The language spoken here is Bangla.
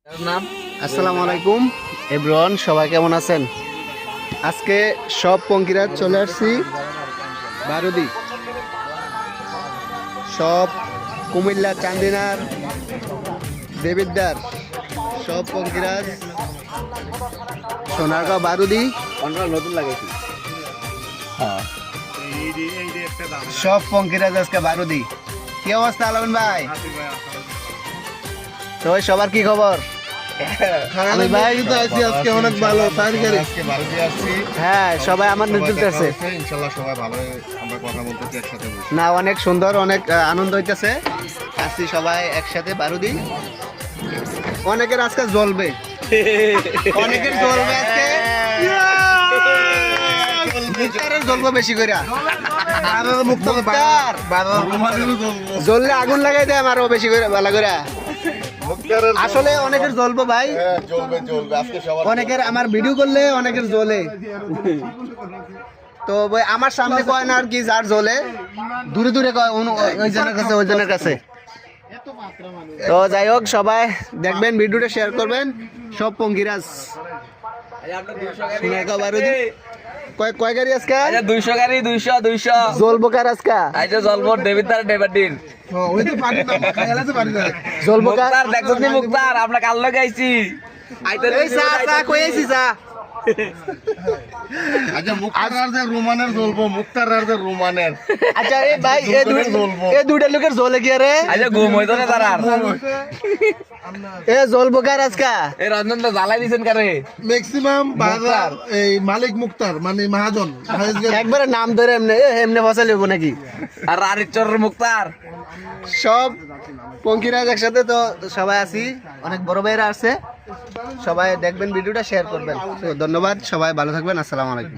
আসসালামু আলাইকুম এভরিওয়ান, সবাই কেমন আছেন? আজকে সব পঙ্কিরা চলে আসছি বারুদি, সব কুমিল্লা চান্দিনার দেবিদ্দার সব পঙ্কিরাজ সোনারগাঁও বারুদি নতুন লাগাইছি। সব পঙ্কিরাজ আজকে বারুদি। কি অবস্থা আলামিন ভাই? তো সবার কি খবর? হ্যাঁ, সবাই আমার নেতৃত্বে আছে। না, অনেক সুন্দর, অনেক আনন্দ হইতেছে। আসছি সবাই একসাথে বারুদি। অনেকের আজকে জ্বলবে, অনেকের জ্বলবে আজকে, জ্বলবো বেশি করে। জ্বললে আগুন লাগাই দেয় আরো বেশি করে, ভালো করে। আসলে অনেকের জ্বলবো ভাই, অনেকের আমার ভিডিও করলে অনেকের জ্বলে। তো ভাই আমার সামনে কয় না আর কি, যার জ্বলে দূরে দূরে কয় ওই জনের কাছে, ওই জনের কাছে। তো যাই হোক, সবাই দেখবেন, ভিডিওটা শেয়ার করবেন। সব পঙ্কিরাজ কয় গাড়ি আজকে? 200 গাড়ি, 200 জ্বলবো কার আজকে? জলবো দেবিদার ডেবাটির জ্বলবো কার? মুক্তার দেখছো নি? মুক্তার আমরা কাল লাগাইছি। আচ্ছা এই ভাই, এই দুইটা লোকের জ্বলে কি রে? আচ্ছা ঘুম হইতো না তার। এ জ্বলবো কার আজকে? এই রঞ্জন তো জ্বালাই দিছেন কারে? ম্যাক্সিমাম বাজার এই মালিক মুক্তার মানে মহাজন একবারে নাম ধরে এমনি এমনি বসা লিখবো নাকি? আর রারিচর মুক্তার সব পঙ্কিরাজ একসাথে। তো সবাই আছি, অনেক বড় ভাইরা আছে। সবাই দেখবেন, ভিডিওটা শেয়ার করবেন। তো ধন্যবাদ, সবাই ভালো থাকবেন। আসসালামু আলাইকুম।